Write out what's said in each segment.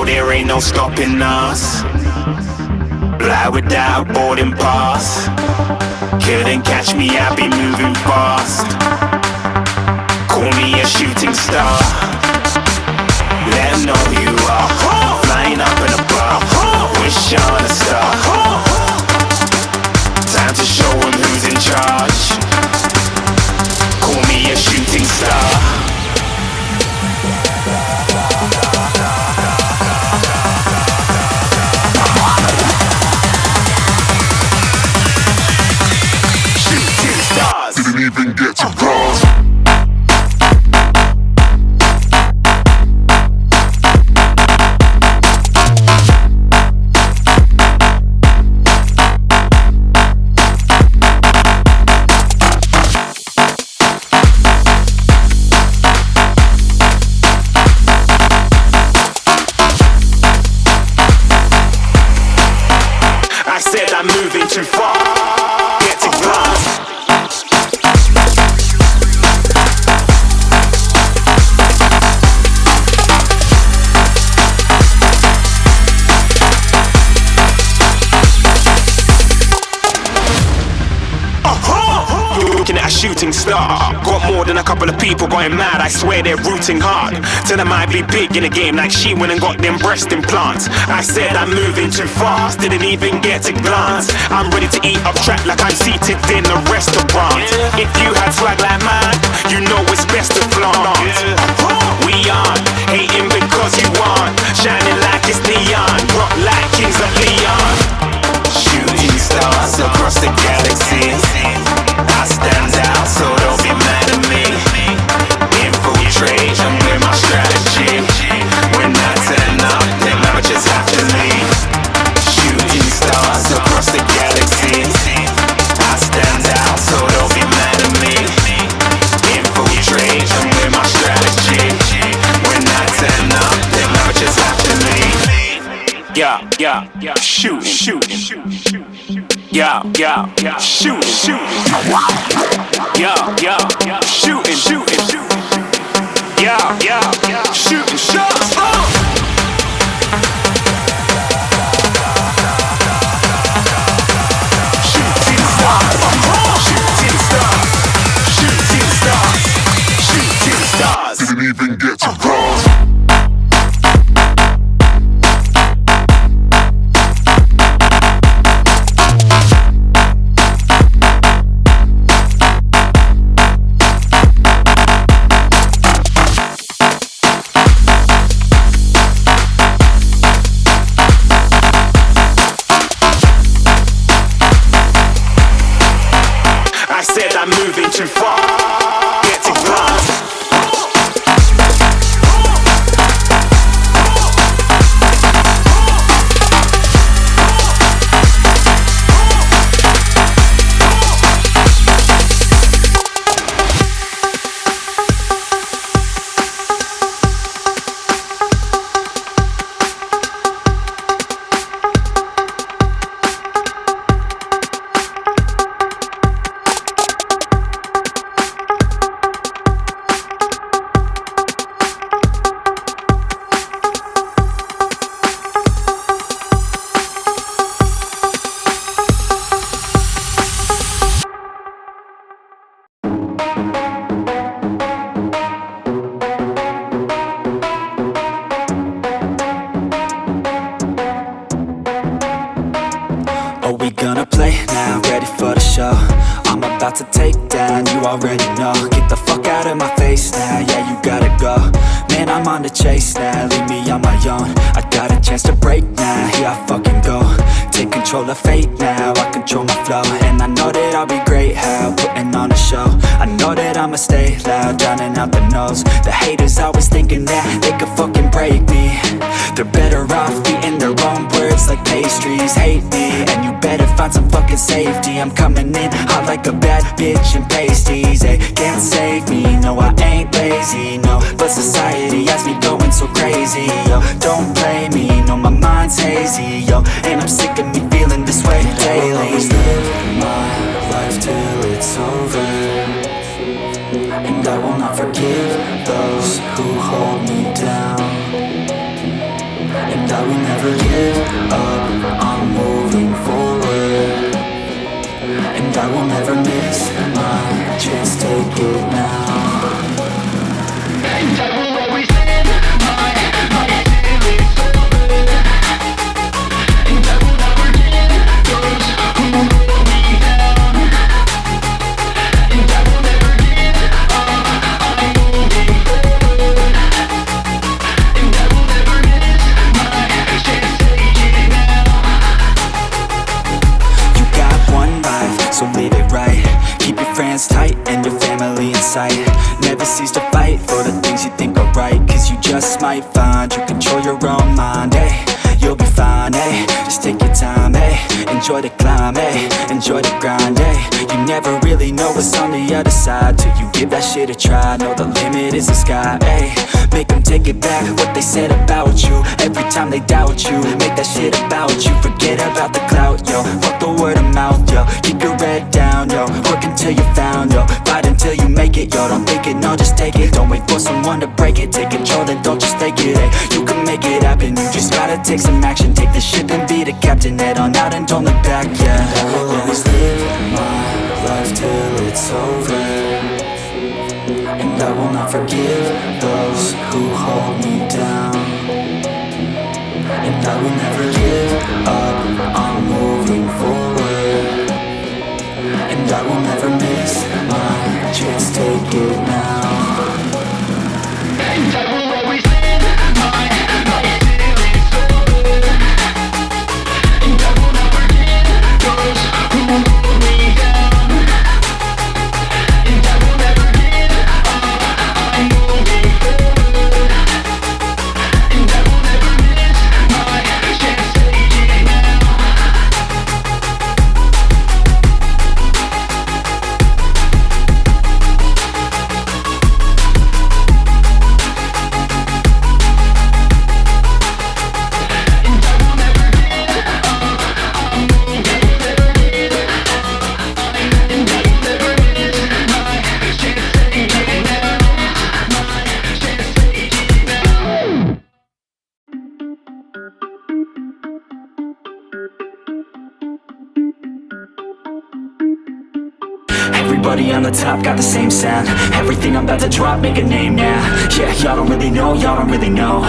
there ain't no stopping us. Fly without a boarding pass. Couldn't catch me, I be moving fast. Call me a shooting star. Let 'em know who you are. Flying up in a bar. Wish on a star. Time to show 'em who's in charge. Call me a shooting star. Shooting stars. Didn't even get to cross. I said I'm moving too far. Get to glass. Looking at a shooting star. Got more than a couple of people going mad. I swear they're rooting hard. Tell them I be big in the game like she went and got them breast implants. I said I'm moving too fast. Didn't even get to glance. I'm ready to eat up track like I'm seated in a restaurant. If you had swag like mine, you know it's best to flaunt. We aren't hating because you aren't. Shining like it's neon. Rock like kings of Leon. Shooting stars across the galaxy. I stand out, so don't be mad at me. Infiltrate, I'm with my strategy. When I turn up, then I just have to leave. Shooting stars across the galaxy. I stand out, so don't be mad at me. Infiltrate, I'm with my strategy. When I turn up, then I just have to leave. Yeah, shooting. Yeah, shooting. Yeah, shooting. Yeah, shooting shots. Shooting stars. Shooting stars. Shooting stars. Shooting stars. Didn't even get to cross. I said I'm moving too far. Get to glass. Are we gonna play now? Ready for the show? I'm about to take down, you already know. Get the fuck out of my face now, yeah, you gotta go. Man, I'm on the chase now, leave me on my own. I got a chance to break now, here I fucking go. Take control of fate now, I control my flow. And I know that I'll be great, how putting on a show. I know that I'ma stay loud, drowning out the noise. The haters always thinking that they could fucking break me. They're better off eating their own words like pastries. Hate me, and you better find some fucking safety. I'm coming in hot like a bad bitch in pasties. They can't save me, no I ain't lazy, no. But society has me going so crazy, yo. Don't play me, no my mind's hazy, yo. And I'm sick of me feeling this way daily. I'll always live my life till it's over, and I will not forgive those who hold me down. And sight. Never cease to fight for the things you think are right, cause you just might find you control your own mind, hey. You'll be fine, hey. Just take your time, hey. Enjoy the climb, hey. Enjoy the grind, hey. You never really know what's on the other side till you give that shit a try. Know the limit is the sky, hey. Make them take it back, what they said about you. Every time they doubt you, make that shit about you. Forget about the clout, yo. Fuck the word of mouth, yo. Keep your head down, yo. Work until you're found, yo. Fight until you make it, yo. Don't think it, no, just take it. Don't wait for someone to break it. Take control, then don't just take it, hey. You can make it happen, you just gotta take some action. Take the ship and be the captain. Head on out and don't look back, yeah. I will always live my life till it's over, and I will not forgive those who hold me down. And I will never give up, I'm moving forward, and I will never miss my chance, take it now. And I will always live my life till it's over, and I will not forgive those who hold me down. And I will never give up, I'm moving forward, and I will never miss my chance, take it now. Everybody on the top got the same sound. Everything I'm about to drop, make a name now. Yeah, y'all don't really know, y'all don't really know.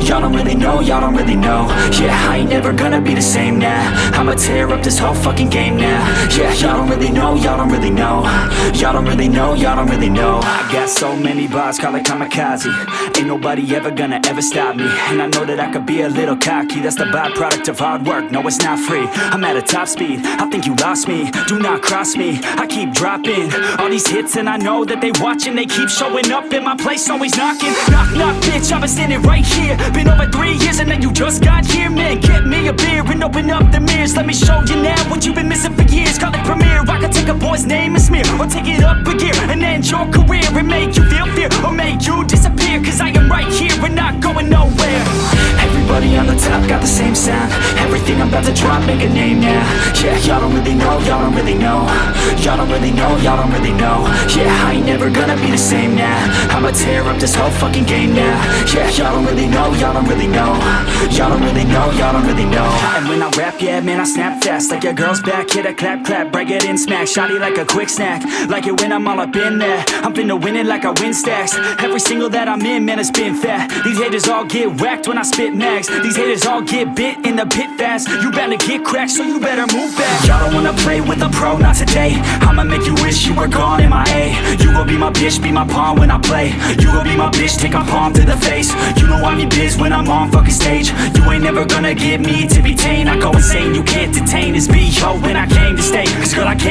Y'all don't really know, y'all don't really know. Yeah, I ain't never gonna be the same now. I'ma tear up this whole fucking game now. Yeah, y'all don't really know, y'all don't really know. Y'all don't really know, y'all don't really know. I got so many bars, call it kamikaze. Ain't nobody ever gonna ever stop me. And I know that I could be a little cocky. That's the byproduct of hard work, no it's not free. I'm at a top speed, I think you lost me. Do not cross me, I keep dropping all these hits and I know that they watching. They keep showing up in my place, always knocking. Knock, knock, bitch, I've been standing right here. Been over 3 years and then you just got here. Man, get me a beer and open up the mirrors. Let me show you now what you've been missing for years. Call it premiere, I can take a boy's name and smear, or take it up a gear and end your career and make you feel fear, or make you disappear. Cause I am right here and not going nowhere. Everybody on the top got the same sound. Everything I'm about to drop, make a name now. Yeah, y'all don't really know, y'all don't really know. Y'all don't really know, y'all don't really know. Yeah, I ain't never gonna be the same now. I'ma tear up this whole fucking game now. Yeah, y'all don't really know, y'all don't really know. Y'all don't really know, y'all don't really know. And when I rap, yeah, man, I snap fast. Like your girl's back, hit a clap, clap, break it in, smack. Shotty like a quick snack, like it when I'm all up in there. I'm finna win it like I win stacks. Every single that I'm in, man, it's been fat. These haters all get whacked when I spit mags. These haters all get bit in the pit fast. You better get cracked, so you better move back. Y'all don't wanna play with a pro, not today. I'ma make you wish you were gone in my A. You gon' be my bitch, be my pawn when I play. You gon' be my bitch, take my palm to the face. You know I'm in biz when I'm on fucking stage. You ain't never gonna get me to be tame. I go insane, you can't detain this B.O. when I came to stay. Cause girl, I can't